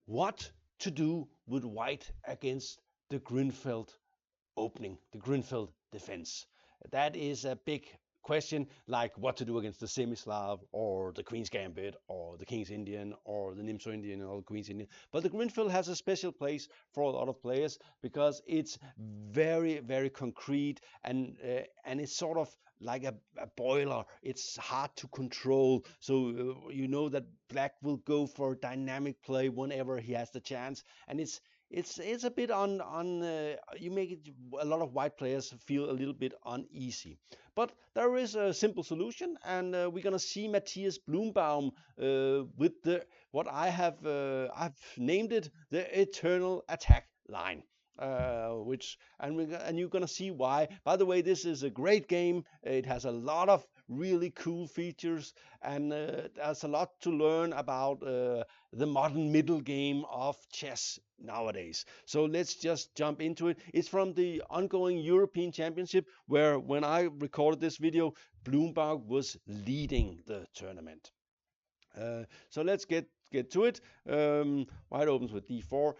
What to do with white against the Grünfeld opening, the Grünfeld defense? That is a big question, like what to do against the Semi-Slav or the Queen's Gambit or the King's Indian or the Nimzo Indian or the Queen's Indian. But the Grünfeld has a special place for a lot of players because it's very, very concrete and it's sort of like a boiler. It's hard to control. So you know that Black will go for dynamic play whenever he has the chance, and it's a bit on you make it a lot of white players feel a little bit uneasy, but there is a simple solution, and we're gonna see Matthias Bluebaum with the what I've named it the eternal attack line. Which and you're gonna see why. By the way, this is a great game. It has a lot of really cool features, and there's a lot to learn about the modern middle game of chess nowadays. So let's just jump into it. It's from the ongoing European Championship, where when I recorded this video, Bloomberg was leading the tournament. So let's get to it. White opens with d4,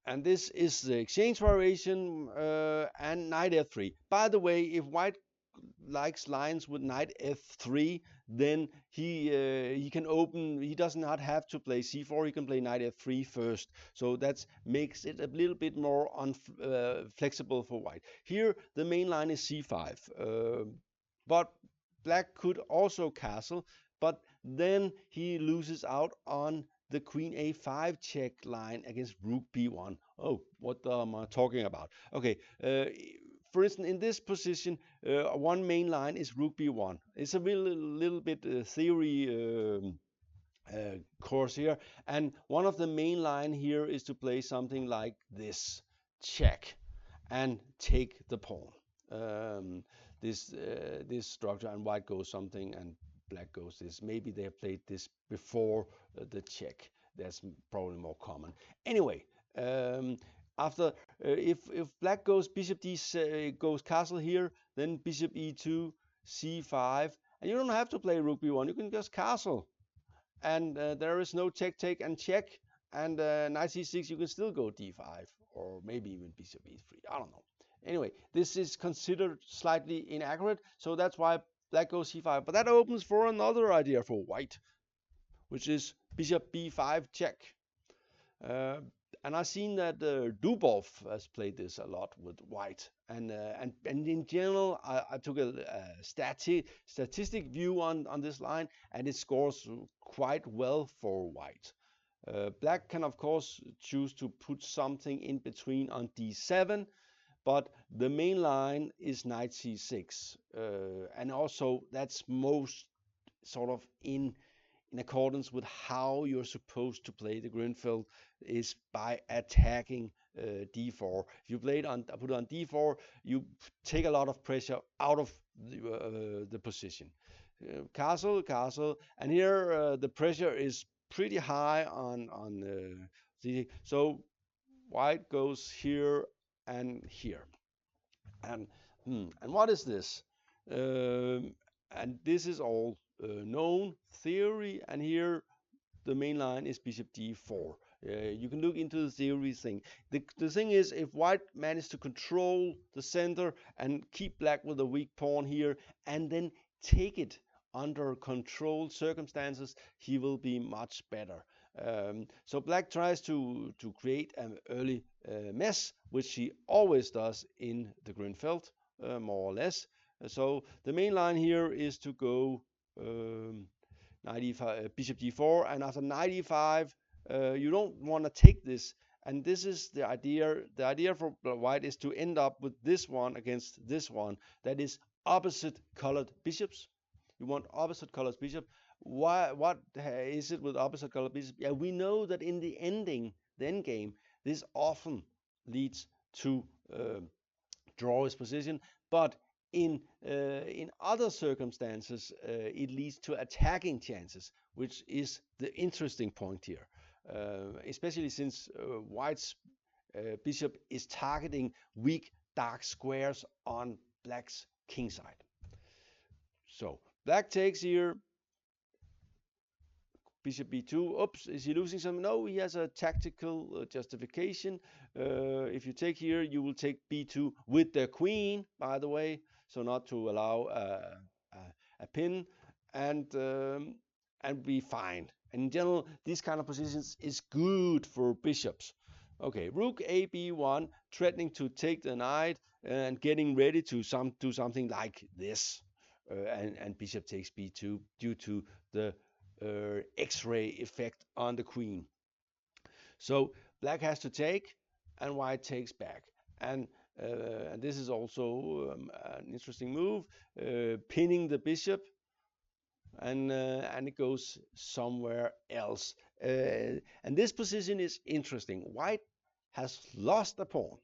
and this is the exchange variation and knight f3. By the way, if white likes lines with knight f3, then he can open. He does not have to play c4. He can play knight f3 first. So that makes it a little bit more flexible for white. Here the main line is c5, but black could also castle, but then he loses out on the queen a5 check line against rook b1. Oh, what am I talking about? Okay, for instance, in this position, one main line is rook b1. It's a little bit theory course here, and one of the main line here is to play something like this: check and take the pawn. This structure, and white goes something and black goes this. Maybe they have played this before the check. That's probably more common. Anyway, after if black goes bishop d goes castle here, then bishop e2, c5, and you don't have to play rook b1. You can just castle, and there is no check, take, and check. And knight c6, you can still go d5, or maybe even bishop e3. I don't know. Anyway, this is considered slightly inaccurate, so that's why black goes c5. But that opens for another idea for white, which is bishop b5 check. Uh, and I've seen that Dubov has played this a lot with white, and in general, I took a statistic view on this line, and it scores quite well for white. Black can of course choose to put something in between on d7, but the main line is knight c6, and also that's most sort of in accordance with how you're supposed to play the Grünfeld is by attacking d4. If you play it on put it on d4, you take a lot of pressure out of the position. Castle, castle, and here the pressure is pretty high on so white goes here and here, and what is this? And this is all known theory, and here the main line is bishop d4. You can look into the theory thing. The thing is, if white managed to control the center and keep black with a weak pawn here, and then take it under controlled circumstances, he will be much better. So black tries to create an early mess, which he always does in the Grünfeld, more or less. So the main line here is to go 95, bishop d4, and after knight e5, you don't want to take this. And this is the idea. The idea for white is to end up with this one against this one. That is opposite colored bishops. You want opposite colored bishop. Why? What is it with opposite colored bishops? Yeah, we know that in the end game, this often leads to draw his position, but in other circumstances, it leads to attacking chances, which is the interesting point here, especially since white's bishop is targeting weak dark squares on black's king side. So black takes here, bishop b2. Oops, is he losing something? No, he has a tactical justification. If you take here, you will take b2 with the queen, by the way, so not to allow a pin, and be fine. And in general, these kind of positions is good for bishops. Okay, rook a b1, threatening to take the knight and getting ready to do something like this. And bishop takes b2 due to the X-ray effect on the queen. So black has to take, and white takes back. And this is also an interesting move, pinning the bishop, and it goes somewhere else. And this position is interesting. White has lost a pawn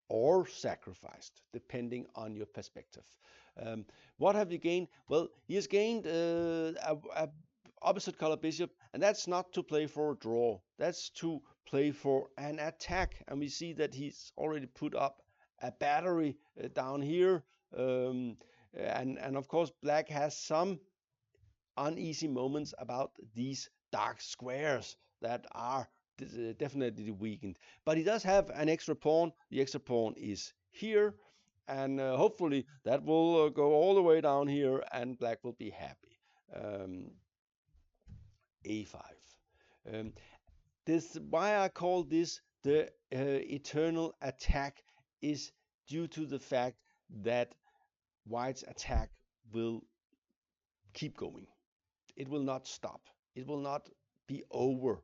or sacrificed, depending on your perspective. What have you gained? Well, he has gained a opposite color bishop, and that's not to play for a draw. That's to play for an attack. And we see that he's already put up a battery down here. And of course, black has some uneasy moments about these dark squares that are definitely weakened. But he does have an extra pawn. The extra pawn is here, and hopefully that will go all the way down here, and black will be happy. A5. This why I call this the eternal attack is due to the fact that white's attack will keep going. It will not stop. It will not be over.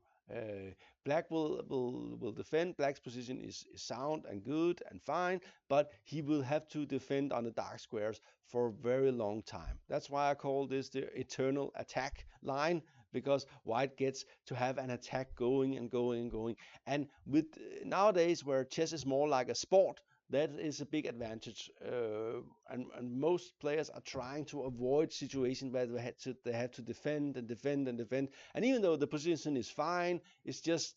Black will defend. Black's position is sound and good and fine, but he will have to defend on the dark squares for a very long time. That's why I call this the eternal attack line, because white gets to have an attack going and going and going. And with nowadays where chess is more like a sport, that is a big advantage, and most players are trying to avoid situations where they have to defend and defend and defend. And even though the position is fine, it's just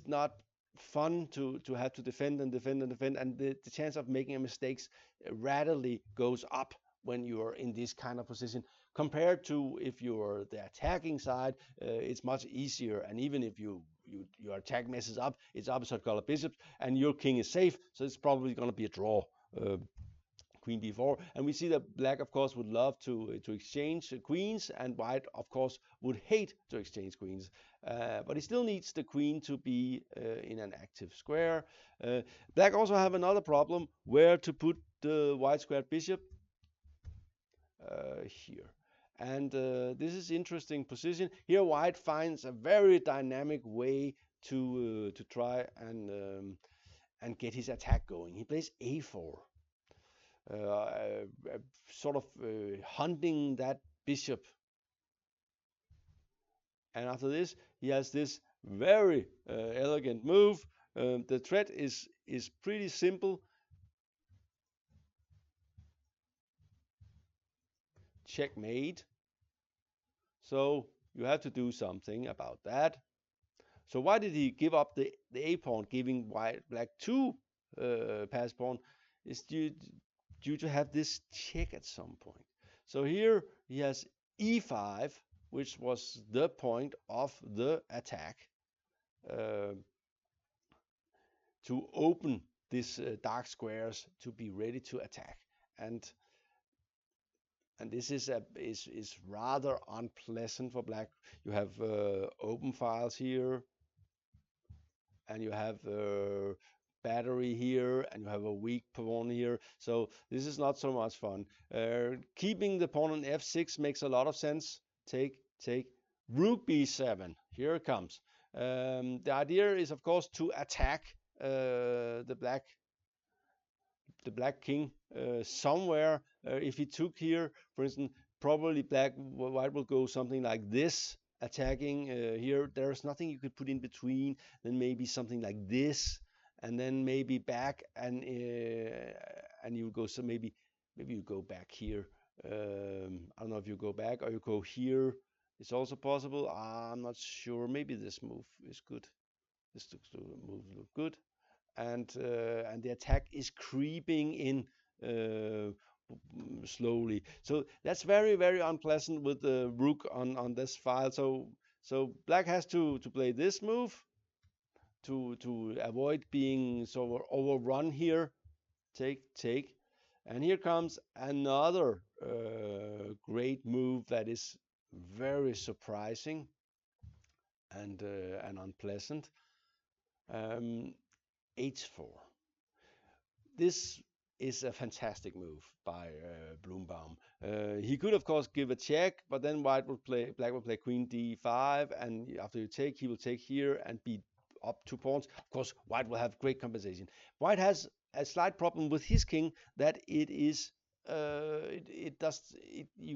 not fun to have to defend and defend and defend. And the chance of making mistakes rapidly goes up when you are in this kind of position, compared to if you're the attacking side. It's much easier, and even if your attack messes up, it's opposite color bishops, and your king is safe, so it's probably going to be a draw. Queen d4, and we see that black, of course, would love to exchange queens, and white, of course, would hate to exchange queens. But he still needs the queen to be in an active square. Black also have another problem, where to put the white squared bishop. Here. And this is interesting position. Here white finds a very dynamic way to try and get his attack going. He plays a4, sort of hunting that bishop. And after this, he has this very elegant move. The threat is pretty simple. Checkmate. So you have to do something about that. So why did he give up the a pawn, giving black two pass pawn? Is due to have this check at some point. So here he has e5, which was the point of the attack, to open these dark squares to be ready to attack. And this is rather unpleasant for black. You have open files here, and you have battery here, and you have a weak pawn here. So this is not so much fun. Keeping the pawn on f6 makes a lot of sense. Take rook b7. Here it comes. The idea is, of course, to attack the black king somewhere. If he took here, for instance, probably white will go something like this, attacking here. There's nothing you could put in between. Then maybe something like this, and then maybe back, and you go. So maybe you go back here. I don't know if you go back or you go here. It's also possible. I'm not sure. Maybe this move is good. This move look good. And the attack is creeping in slowly. So that's very, very unpleasant with the rook on this file. So So black has to play this move to avoid being sort of overrun here. Take. And here comes another great move that is very surprising and unpleasant. H4. This is a fantastic move by Bluebaum. He could, of course, give a check, but then black would play queen d5, and after you take, he will take here and be up 2 pawns. Of course, white will have great compensation. White has a slight problem with his king that you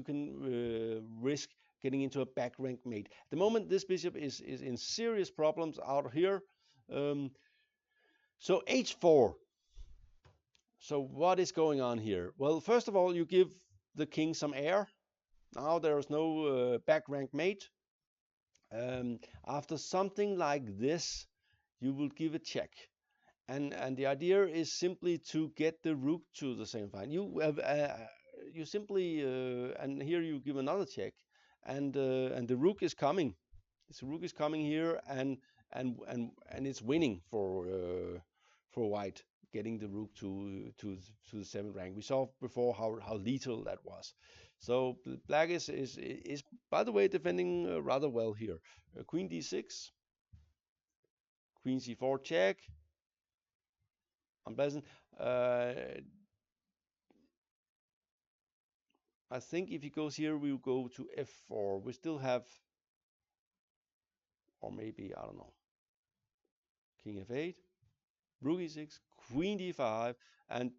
can risk getting into a back rank mate. At the moment, this bishop is in serious problems out here. So h4. So what is going on here? Well, first of all, you give the king some air. Now there is no back rank mate. After something like this, you will give a check. And the idea is simply to get the rook to the same fine. You simply and here you give another check, and the rook is coming. This rook is coming here, and it's winning for white, getting the rook to the 7th rank. We saw before how lethal that was. So black is by the way defending rather well here. Queen d6, queen c4 check. Unpleasant. I think if he goes here, we'll go to f4. We still have, or maybe, I don't know, king f8, rook e6, queen d5, and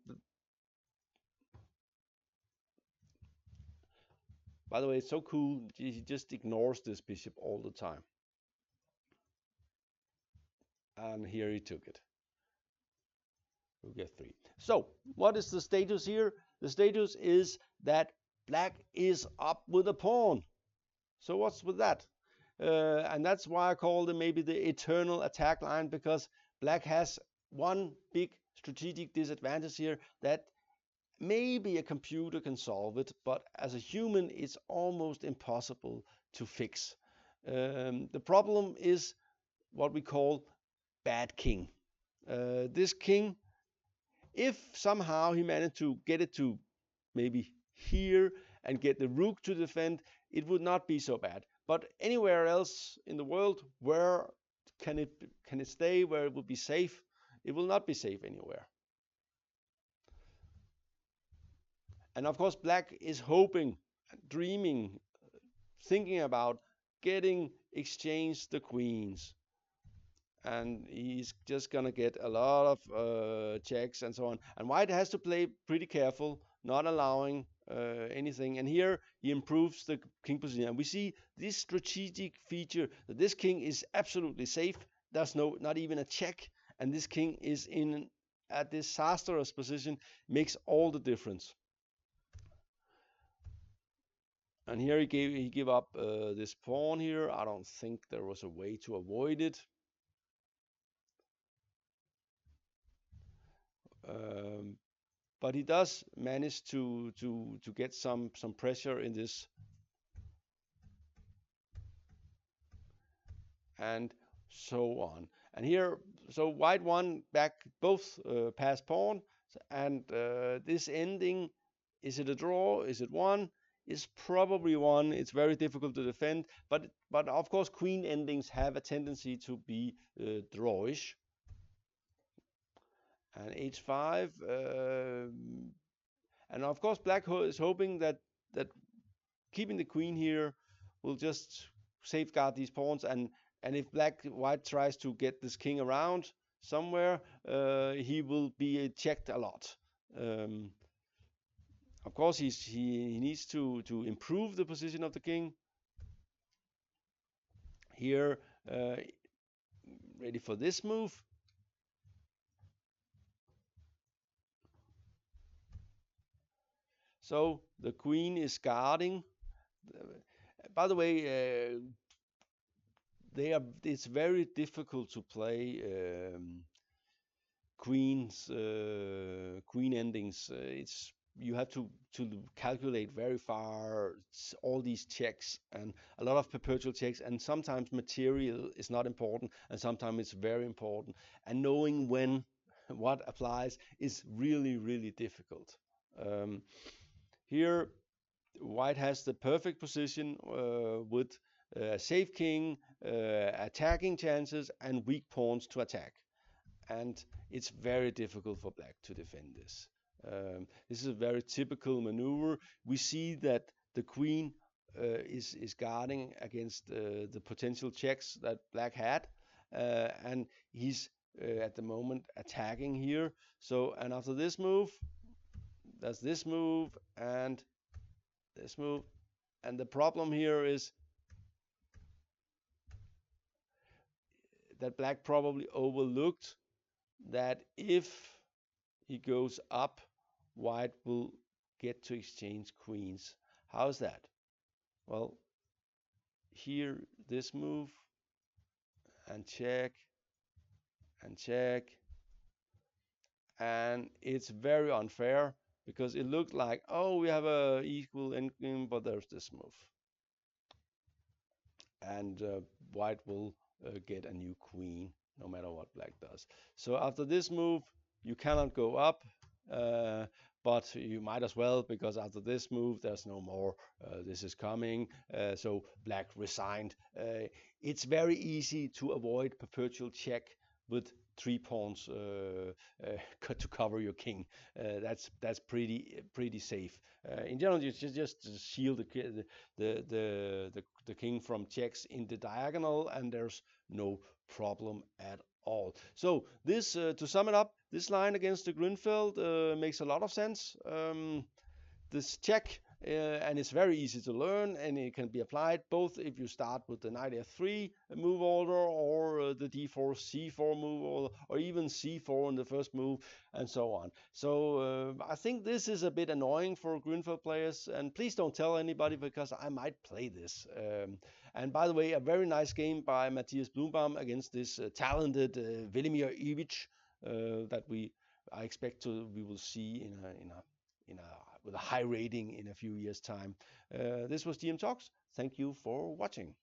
by the way, it's so cool, he just ignores this bishop all the time. And here he took it. Rook f3. So, what is the status here? The status is that black is up with a pawn. So what's with that? And that's why I call it maybe the eternal attack line, because black has one big strategic disadvantage here that maybe a computer can solve it, but as a human, it's almost impossible to fix. The problem is what we call bad king. This king, if somehow he managed to get it to maybe here and get the rook to defend, it would not be so bad. But anywhere else in the world, where can it stay, where it will be safe? It will not be safe anywhere. And of course, black is hoping, dreaming, thinking about getting exchanged the queens. And he's just gonna get a lot of checks and so on. And white has to play pretty careful, not allowing anything. And here he improves the king position. And we see this strategic feature that this king is absolutely safe. There's not even a check. And this king is in a disastrous position, makes all the difference. And here he gave up this pawn here. I don't think there was a way to avoid it. But he does manage to get some pressure in this, and so on. And here, so white won back both pass pawn, and this ending, is it a draw? Is it one? Is probably one. It's very difficult to defend, but of course queen endings have a tendency to be drawish. And h5, and of course black is hoping that keeping the queen here will just safeguard these pawns, and if white tries to get this king around somewhere, he will be checked a lot. Of course he needs to improve the position of the king here. Ready for this move. So the queen is guarding. By the way, it's very difficult to play queen endings. It's you have to calculate very far all these checks and a lot of perpetual checks, and sometimes material is not important and sometimes it's very important, and knowing when what applies is really, really difficult. Here white has the perfect position with safe king, attacking chances, and weak pawns to attack. And it's very difficult for black to defend this. This is a very typical maneuver. We see that the queen is guarding against the potential checks that black had, and he's at the moment attacking here. So, and after this move, there's this move and this move, and the problem here is that black probably overlooked that if he goes up, white will get to exchange queens. How's that? Well, here this move and check and check, and it's very unfair because it looked like, oh, we have a equal endgame, but there's this move, and white will get a new queen no matter what black does. So after this move, you cannot go up, but you might as well, because after this move, there's no more. This is coming, so black resigned. It's very easy to avoid perpetual check with 3 pawns to cover your king. That's pretty safe. In general, you just shield the king from checks in the diagonal, and there's no problem at all. So this, to sum it up, this line against the Grünfeld makes a lot of sense. This check, and it's very easy to learn, and it can be applied both if you start with the knight f3 move order, or the d4 c4 move order, or even c4 in the first move, and so on. So I think this is a bit annoying for Grünfeld players, and please don't tell anybody, because I might play this. And by the way, a very nice game by Matthias Bluebaum against this talented Velimir Ivic that I expect we will see with a high rating in a few years' time. This was DM Talks. Thank you for watching.